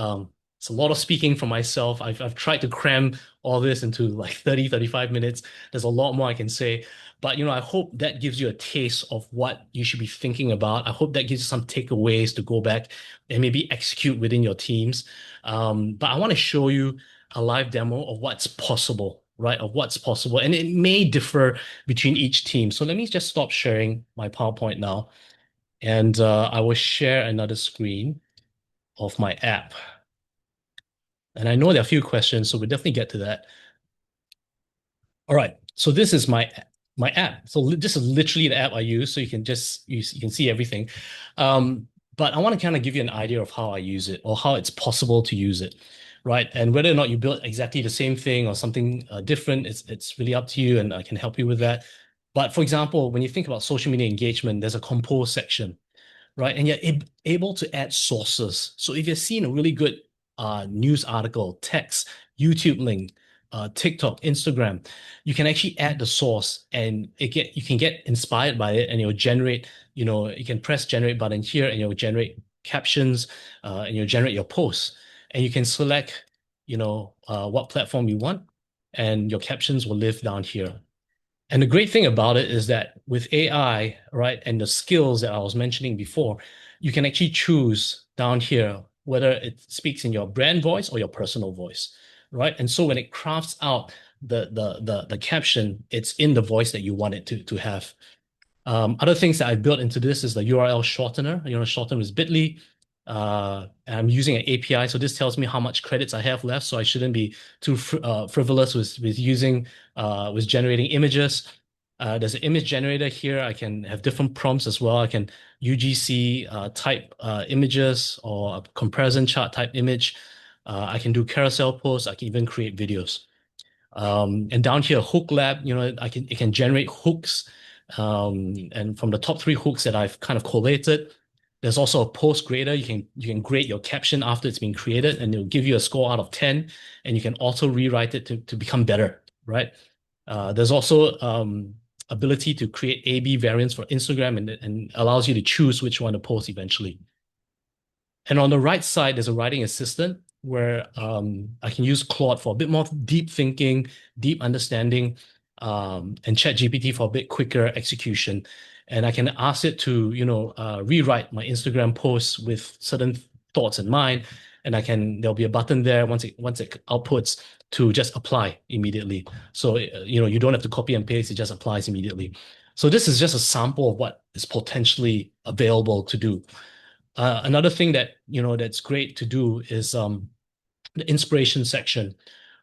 It's a lot of speaking for myself. I've tried to cram all this into like 30, 35 minutes. There's a lot more I can say. But I hope that gives you a taste of what you should be thinking about. I hope that gives you some takeaways to go back and maybe execute within your teams. But I want to show you a live demo of what's possible, right? Of what's possible. And it may differ between each team. So let me just stop sharing my PowerPoint now. And I will share another screen of my app. And I know there are a few questions, so we'll definitely get to that. All right. So this is my app. So this is literally the app I use. So you can just you can see everything. But I want to kind of give you an idea of how I use it or how it's possible to use it, right? And whether or not you build exactly the same thing or something different, it's really up to you, and I can help you with that. But for example, when you think about social media engagement, there's a compose section, right? And you're able to add sources. So if you're seeing a really good news article, text, YouTube link, TikTok, Instagram, you can actually add the source, and you can get inspired by it, and it'll generate, you can press generate button here and it'll generate captions, and you'll generate your posts. And you can select, what platform you want, and your captions will live down here. And the great thing about it is that with AI, right, and the skills that I was mentioning before, you can actually choose down here whether it speaks in your brand voice or your personal voice, right? And so when it crafts out the caption, it's in the voice that you want it to have. Other things that I built into this is the URL shortener. Shorten with bit.ly. I'm using an API, so this tells me how much credits I have left. So I shouldn't be too frivolous with using with generating images. There's an image generator here. I can have different prompts as well. I can UGC type images or a comparison chart type image. I can do carousel posts. I can even create videos. And down here, Hook Lab, it can generate hooks. And from the top three hooks that I've kind of collated, there's also a post grader. You can grade your caption after it's been created, and it'll give you a score out of 10, and you can also rewrite it to become better, right? There's also ability to create A/B variants for Instagram, and allows you to choose which one to post eventually. And on the right side, there's a writing assistant where I can use Claude for a bit more deep thinking, deep understanding, and ChatGPT for a bit quicker execution. And I can ask it to, rewrite my Instagram posts with certain thoughts in mind. And there'll be a button there once it outputs to just apply immediately. So, you don't have to copy and paste, it just applies immediately. So this is just a sample of what is potentially available to do. Another thing that's great to do is the inspiration section,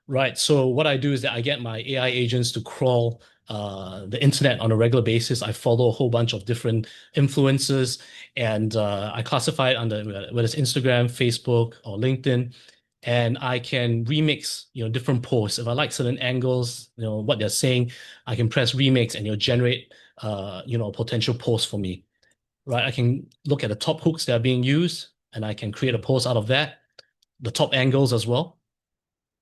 right? So what I do is that I get my AI agents to crawl the internet on a regular basis. I follow a whole bunch of different influencers, and I classify it under whether it's Instagram, Facebook, or LinkedIn. And I can remix, different posts. If I like certain angles, what they're saying, I can press remix, and it'll generate, a potential post for me, right? I can look at the top hooks that are being used, and I can create a post out of that, the top angles as well,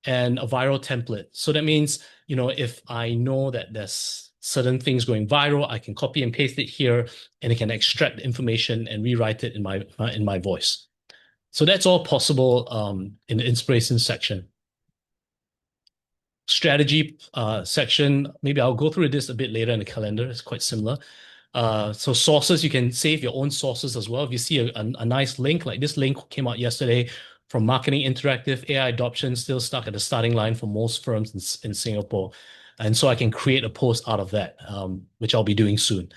and a viral template. So that means, if I know that there's certain things going viral, I can copy and paste it here, and it can extract the information and rewrite it in my voice. So that's all possible in the inspiration section. Strategy section, maybe I'll go through this a bit later in the calendar. It's quite similar. So sources, you can save your own sources as well. If you see a nice link, like this link came out yesterday from Marketing Interactive, AI adoption still stuck at the starting line for most firms in Singapore. And so I can create a post out of that, which I'll be doing soon.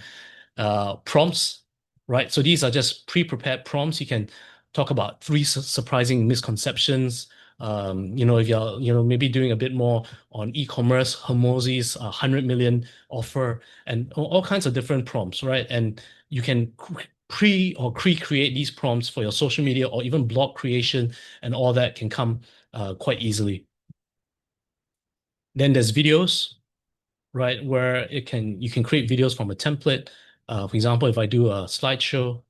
Prompts, right? So these are just pre-prepared prompts. You can talk about three surprising misconceptions. If you're, maybe doing a bit more on e-commerce, Hermosi's 100 million offer, and all kinds of different prompts, right? And you can pre or create these prompts for your social media or even blog creation, and all that can come quite easily. Then there's videos, right? Where you can create videos from a template. For example, if I do a slideshow,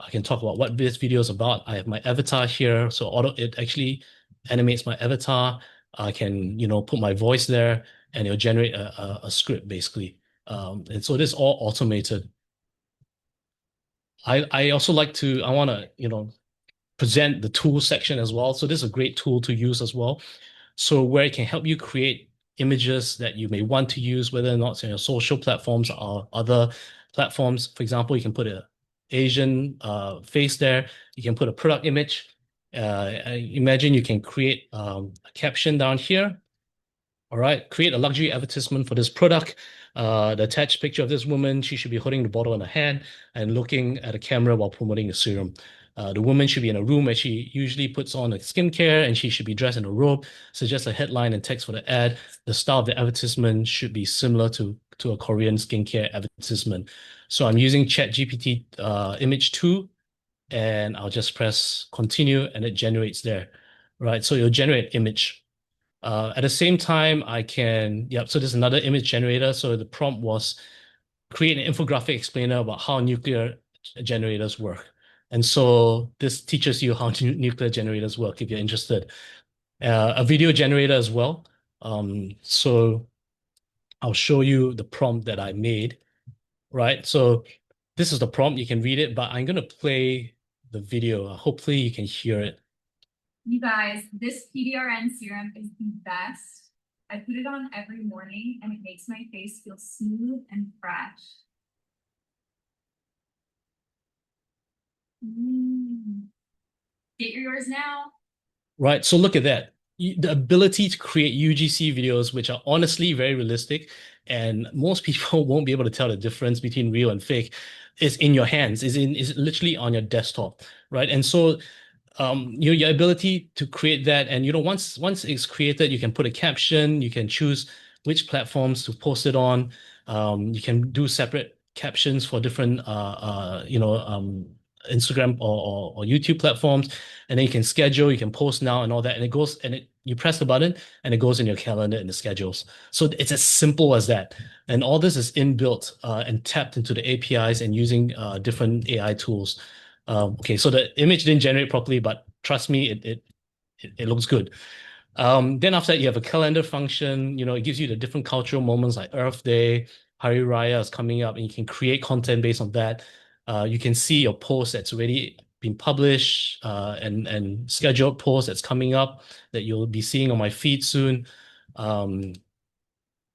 I can talk about what this video is about. I have my avatar here, so it actually animates my avatar. I can, put my voice there, and it'll generate a script basically. And so this is all automated. I also I want to, present the tool section as well. So this is a great tool to use as well. So where it can help you create images that you may want to use, whether or not it's on your social platforms or other platforms. For example, you can put a Asian face there. You can put a product image. Imagine you can create a caption down here. All right, create a luxury advertisement for this product. The attached picture of this woman, she should be holding the bottle in her hand and looking at a camera while promoting the serum. The woman should be in a room where she usually puts on a skincare and she should be dressed in a robe. Suggest a headline and text for the ad. The style of the advertisement should be similar to a Korean skincare advertisement. So I'm using ChatGPT image 2 and I'll just press continue and it generates there. Right, so it'll generate image. At the same time, so there's another image generator. So the prompt was create an infographic explainer about how nuclear generators work. And so this teaches you how nuclear generators work if you're interested. A video generator as well. So I'll show you the prompt that I made, right? So this is the prompt. You can read it, but I'm going to play the video. Hopefully you can hear it. You guys, this PDRN serum is the best. I put it on every morning and it makes my face feel smooth and fresh. Get yours now. Right. So look at that. The ability to create UGC videos, which are honestly very realistic, and most people won't be able to tell the difference between real and fake, is in your hands, is literally on your desktop, right? And so your ability to create that, and once it's created, you can put a caption, you can choose which platforms to post it on. You can do separate captions for different Instagram or YouTube platforms, and then you can schedule, you can post now and all that, and you press the button and it goes in your calendar and the schedules. So it's as simple as that. And all this is inbuilt and tapped into the APIs and using different AI tools. Okay, so the image didn't generate properly, but trust me, it looks good. Then after that, you have a calendar function. It gives you the different cultural moments like Earth Day, Hari Raya is coming up, and you can create content based on that. You can see your post that's already been published and scheduled post that's coming up that you'll be seeing on my feed soon.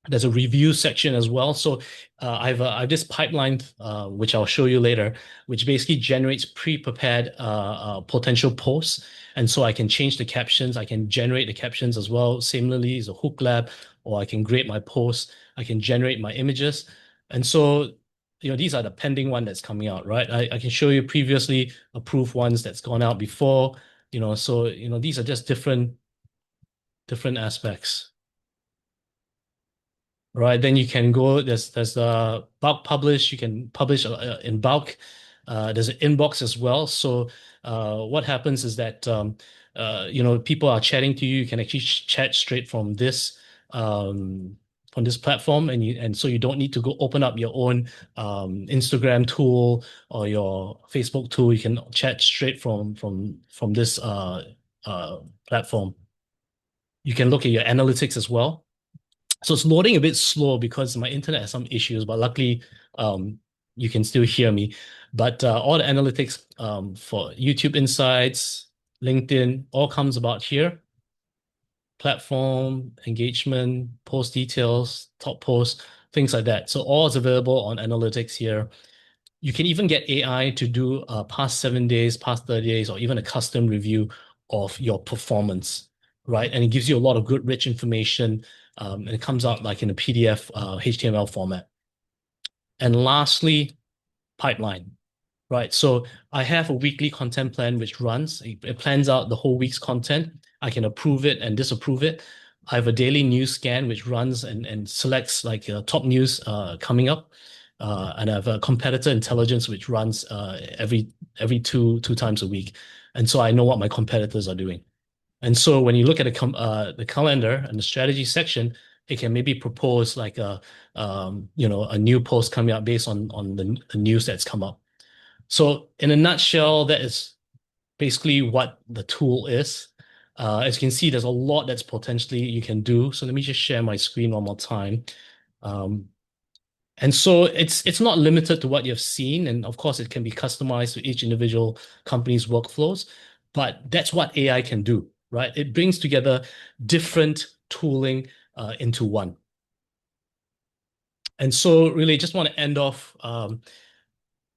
There's a review section as well. So I've this pipeline, which I'll show you later, which basically generates pre-prepared potential posts. And so I can change the captions. I can generate the captions as well. Similarly, as a hook lab, or I can grade my posts. I can generate my images. And so, these are the pending one that's coming out, right? I can show you previously approved ones that's gone out before, so, these are just different aspects. Right, then you can go, there's bulk publish, you can publish in bulk. There's an inbox as well. So what happens is that people are chatting to you. You can actually chat straight from this platform, and so you don't need to go open up your own Instagram tool or your Facebook tool. You can chat straight from this platform. You can look at your analytics as well. So it's loading a bit slow because my internet has some issues, but luckily you can still hear me. But all the analytics for YouTube Insights, LinkedIn, all comes about here. Platform, engagement, post details, top posts, things like that. So all is available on analytics here. You can even get AI to do past 7 days, past 30 days, or even a custom review of your performance, right? And it gives you a lot of good, rich information. And it comes out like in a PDF, HTML format. And lastly, pipeline, right? So I have a weekly content plan which runs. It plans out the whole week's content. I can approve it and disapprove it. I have a daily news scan which runs and selects like top news coming up. And I have a competitor intelligence which runs every two times a week. And so I know what my competitors are doing. And so when you look at the calendar and the strategy section, it can maybe propose like a new post coming up based on the news that's come up. So in a nutshell, that is basically what the tool is. As you can see, there's a lot that's potentially you can do. So let me just share my screen one more time. Um, and so it's not limited to what you've seen, and of course it can be customized to each individual company's workflows. But that's what AI can do, right? It brings together different tooling into one. And so really just want to end off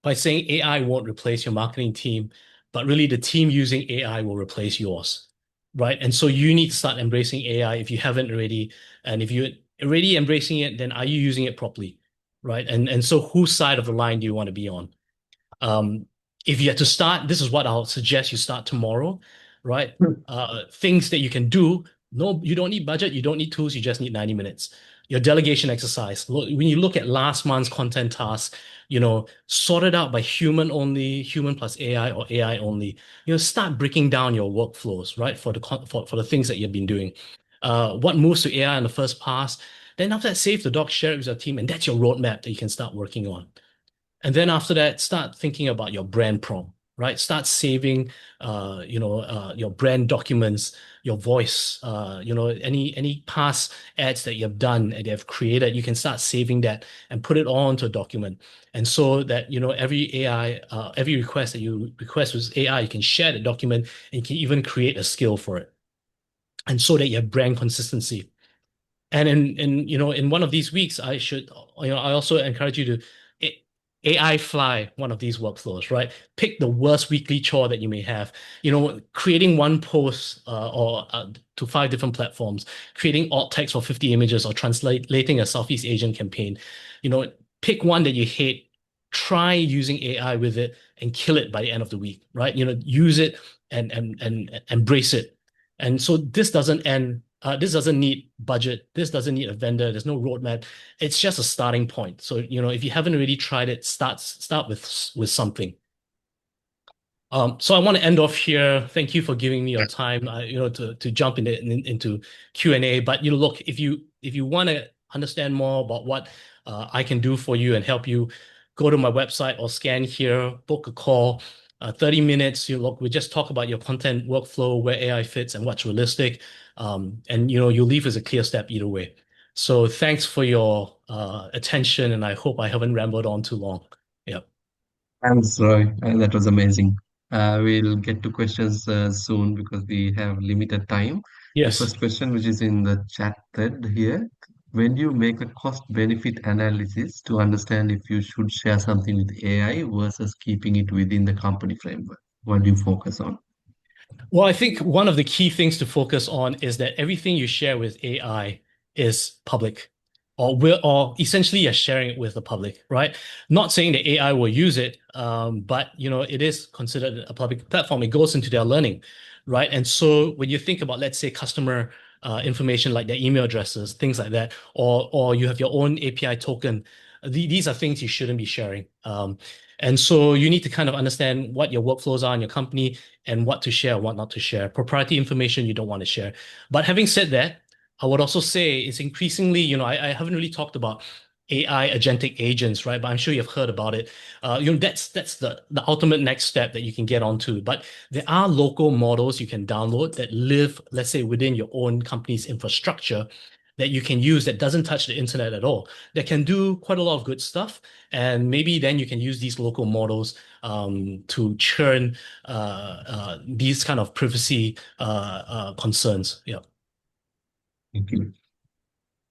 by saying AI won't replace your marketing team, but really the team using AI will replace yours, right? And so you need to start embracing AI if you haven't already. And if you're already embracing it, then are you using it properly, right? And so whose side of the line do you want to be on? Um, if you had to start, this is what I'll suggest you start tomorrow, right? Things that you can do. No, you don't need budget, you don't need tools, you just need 90 minutes. Your delegation exercise. When you look at last month's content tasks, sorted out by human only, human plus AI or AI only, start breaking down your workflows, right? For the things that you've been doing. What moves to AI in the first pass, then after that, save the doc, share it with your team, and that's your roadmap that you can start working on. And then after that, start thinking about your brand prompt, right? Start saving, your brand documents, your voice, any past ads that you've done and they've created, you can start saving that and put it all into a document. And so that, every request that you request with AI, you can share the document and you can even create a skill for it. And so that you have brand consistency. And in one of these weeks, I also encourage you to AI fly one of these workflows, right? Pick the worst weekly chore that you may have. Creating one post or to 5 different platforms, creating alt text for 50 images, or translating a Southeast Asian campaign. Pick one that you hate. Try using AI with it and kill it by the end of the week, right? Use it and embrace it. And so this doesn't end. This doesn't need budget. This doesn't need a vendor. There's no roadmap. It's just a starting point. So, if you haven't really tried it, start with something. So I want to end off here. Thank you for giving me your time, to jump into Q&A. But look, if you want to understand more about what I can do for you and help you, go to my website or scan here, book a call, 30 minutes. Look, we just talk about your content workflow, where AI fits and what's realistic. And you'll leave as a clear step either way. So thanks for your attention, and I hope I haven't rambled on too long. Yeah. Thanks, Roy. That was amazing. We'll get to questions soon because we have limited time. The Yes. first question, which is in the chat thread here, when you make a cost-benefit analysis to understand if you should share something with AI versus keeping it within the company framework, what do you focus on? Well, I think one of the key things to focus on is that everything you share with AI is public, or essentially you're sharing it with the public, right? Not saying that AI will use it, but it is considered a public platform. It goes into their learning, right? And so when you think about, let's say, customer information like their email addresses, things like that, or you have your own API token, these are things you shouldn't be sharing. And so you need to kind of understand what your workflows are in your company and what to share, what not to share. Proprietary information you don't want to share. But having said that, I would also say it's increasingly, I haven't really talked about AI agentic agents, right? But I'm sure you've heard about it. That's the ultimate next step that you can get onto. But there are local models you can download that live, let's say, within your own company's infrastructure that you can use that doesn't touch the internet at all, that can do quite a lot of good stuff. And maybe then you can use these local models to churn these kind of privacy concerns. Yeah. Thank you.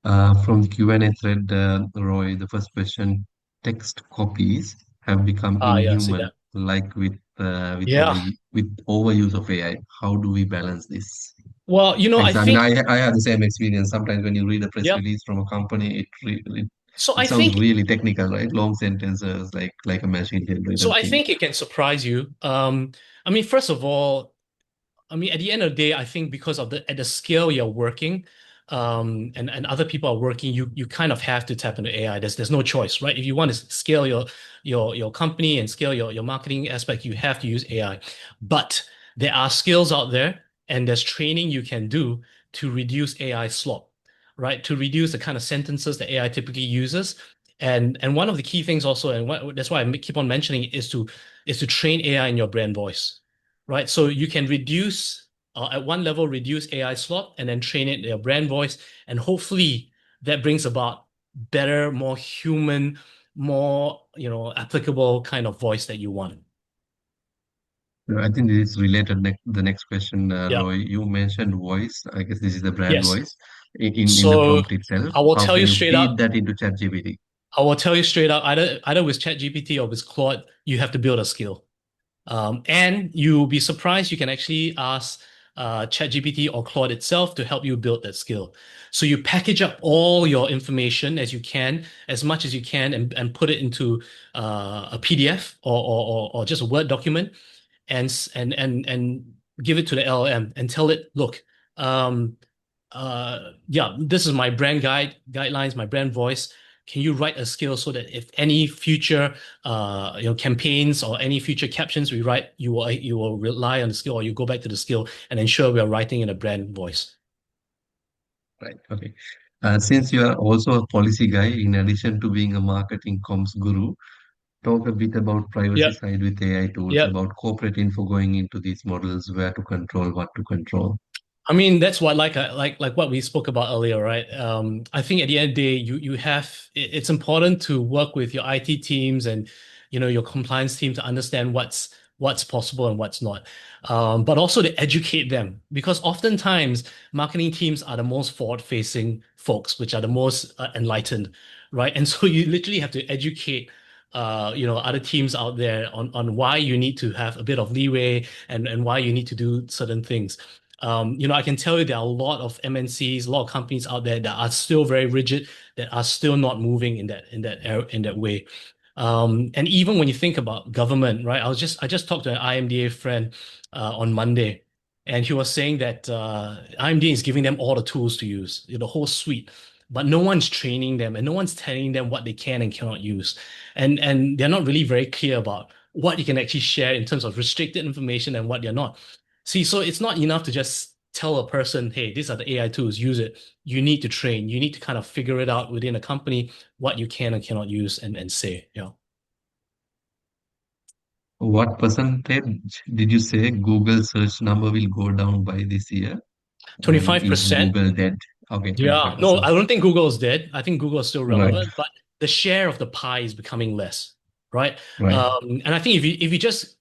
From the Q&A thread, Roy, the first question, text copies have become Yeah, see inhuman, that. like Yeah. with overuse of AI. How do we balance this? Well, I Thanks. I mean, think, I have the same experience. Sometimes when you read a press yeah. release from a company, So it I sounds think, really technical, right? Long sentences, like a machine so generated I thing. think it can surprise you. I mean, first of all, at the end of the day, I think because of at the scale you're working, and other people are working, you kind of have to tap into AI. There's no choice, right? If you want to scale your company and scale your marketing aspect, you have to use AI. But there are skills out there, and there's training you can do to reduce AI slop, right? To reduce the kind of sentences that AI typically uses, And one of the key things also, and that's why keep on mentioning it, is to train AI in your brand voice, right? So you can reduce at one level reduce AI slot and then train it in your brand voice, and hopefully that brings about better, more human, more applicable kind of voice that you want. I think this is related. The next question, Yeah. Roy, you mentioned voice. I guess this is the brand Yes. voice in the So prompt itself. I will How tell can you you straight feed up. that into ChatGPT? I will tell you straight up. Either with ChatGPT or with Claude, you have to build a skill. And you'll be surprised you can actually ask ChatGPT or Claude itself to help you build that skill. So you package up all your information as you can, as much as you can, and put it into a PDF or just a Word document, and give it to the LLM and tell it, look, um, yeah, this is my brand guidelines, my brand voice. Can you write a skill so that if any future campaigns or any future captions we write, you will rely on the skill, or you go back to the skill and ensure we are writing in a brand voice. Right. Okay. Since you are also a policy guy, in addition to being a marketing comms guru, talk a bit about privacy Yep. side with AI tools, Yep. about corporate info going into these models, where to control, what to control. I mean, that's what like what we spoke about earlier, right? I think at the end of the day, you have it's important to work with your IT teams and your compliance team to understand what's possible and what's not. But also to educate them, because oftentimes marketing teams are the most forward-facing folks, which are the most enlightened, right? And so you literally have to educate other teams out there on why you need to have a bit of leeway and why you need to do certain things. I can tell you there are a lot of MNCs, a lot of companies out there that are still very rigid, that are still not moving in that way. And even when you think about government, right? I just talked to an IMDA friend on Monday, and he was saying that IMDA is giving them all the tools to use, the whole suite, but no one's training them and no one's telling them what they can and cannot use, and they're not really very clear about what you can actually share in terms of restricted information and what they're not. See, so it's not enough to just tell a person, hey, these are the AI tools, use it. You need to train. You need to kind of figure it out within a company what you can and cannot use and say. What percentage did you say Google search number will go down by this year? And is 25%. Google dead? Okay, Yeah, no, 25%. I don't think Google is dead. I think Google is still Right, relevant, but the share of the pie is becoming less, right? right. And I think if you just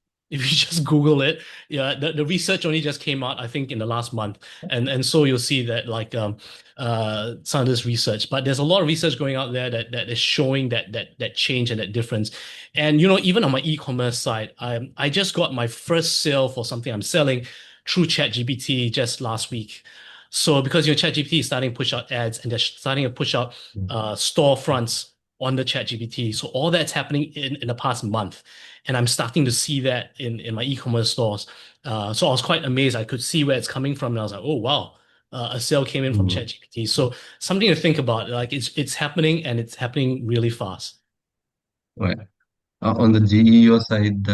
Google it, yeah, the research only just came out, I think, in the last month, and so you'll see that like some of this research, but there's a lot of research going out there that is showing that change and that difference. And even on my e-commerce side, I just got my first sale for something I'm selling through ChatGPT just last week. So because your ChatGPT is starting to push out ads and they're starting to push out storefronts on the ChatGPT. So all that's happening in the past month. And I'm starting to see that in my e-commerce stores. So I was quite amazed. I could see where it's coming from. And I was like, oh, wow, a sale came in from Mm, ChatGPT. So something to think about. Like it's happening and it's happening really fast. right. On the GEO side,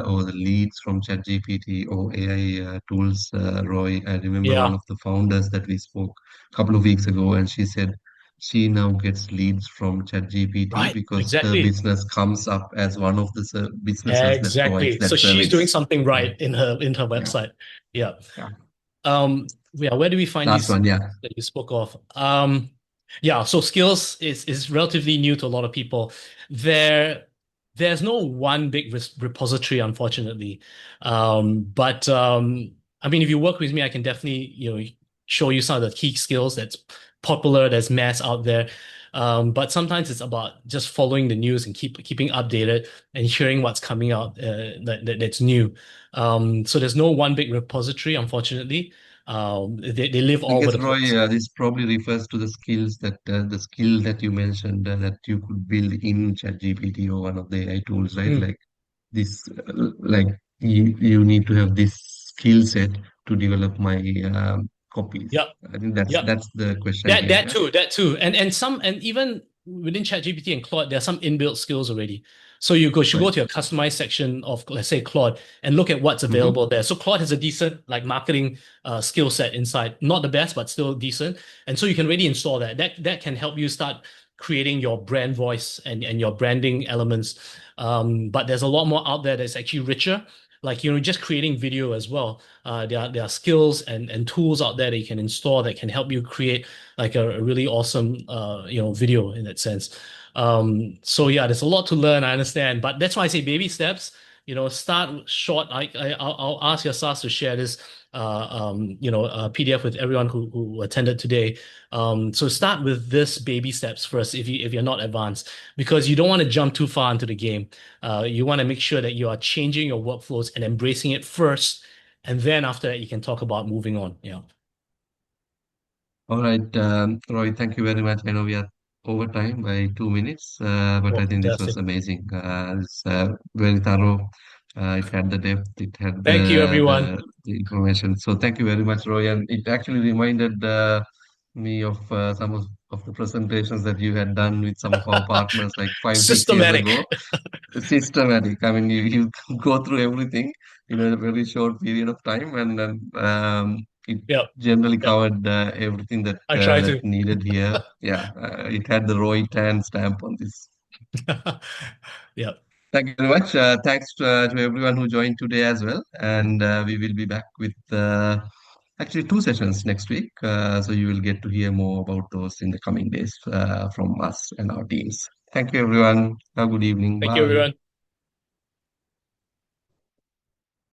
or the leads from ChatGPT or AI tools, Roy, I remember one Yeah, of the founders that we spoke a couple of weeks ago, and she said she now gets leads from ChatGPT right. because her Exactly. business comes up as one of the businesses that provides Exactly. So that she's doing service. something Right. right in her Yeah. website. Yeah. Yeah. Yeah, where do we find Last these one. Yeah. that you spoke of? Yeah, so skills is relatively new to a lot of people. There's no one big repository, unfortunately. But I mean, if you work with me, I can definitely, show you some of the key skills that's popular, that's mass out there. But sometimes it's about just following the news and keeping updated and hearing what's coming out that's new. So there's no one big repository, unfortunately. They live I all over guess, the Roy, place. this probably refers to the skills that the skill that you mentioned that you could build in ChatGPT or one of the AI tools, right? Mm. Like this, like you need to have this skill set to develop my copies. Yep. I think that's Yep. that's the question That here. that Yeah. too, that too. And even within ChatGPT and Claude, there are some inbuilt skills already. So should go Right. to your customized section of, let's say, Claude, and look at what's Mm-hmm. available there. So Claude has a decent like marketing skill set inside. Not the best, but still decent. And so you can really install that. That can help you start creating your brand voice and your branding elements. But there's a lot more out there that's actually richer. Like, just creating video as well. There are skills and tools out there that you can install that can help you create like a really awesome, video in that sense. So yeah, there's a lot to learn, I understand, but that's why I say baby steps. Start short. I'll ask your SAS to share this, PDF with everyone who attended today. So start with this baby steps first if you're not advanced, because you don't want to jump too far into the game. You want to make sure that you are changing your workflows and embracing it first, and then after that you can talk about moving on. Yeah. All right, Roy, thank you very much. I know we are over time by 2 minutes, but Oh, I think this was fantastic. amazing. It's very thorough. It had the depth, it had Thank you, everyone. the information. So thank you very much, Roy. And it actually reminded me of the presentations that you had done with some of our partners like 5, 6 years Systematic. ago. Systematic. I mean, you go through everything in a very short period of time, and then it Yep. generally Yep. covered everything I try that to. needed here. Yeah, it had the Roy Tan stamp on this. Yep. Thank you very much. Thanks to everyone who joined today as well, and we will be back with actually 2 sessions next week. So you will get to hear more about those in the coming days from us and our teams. Thank you, everyone. Have a good evening. Thank you, Bye. everyone.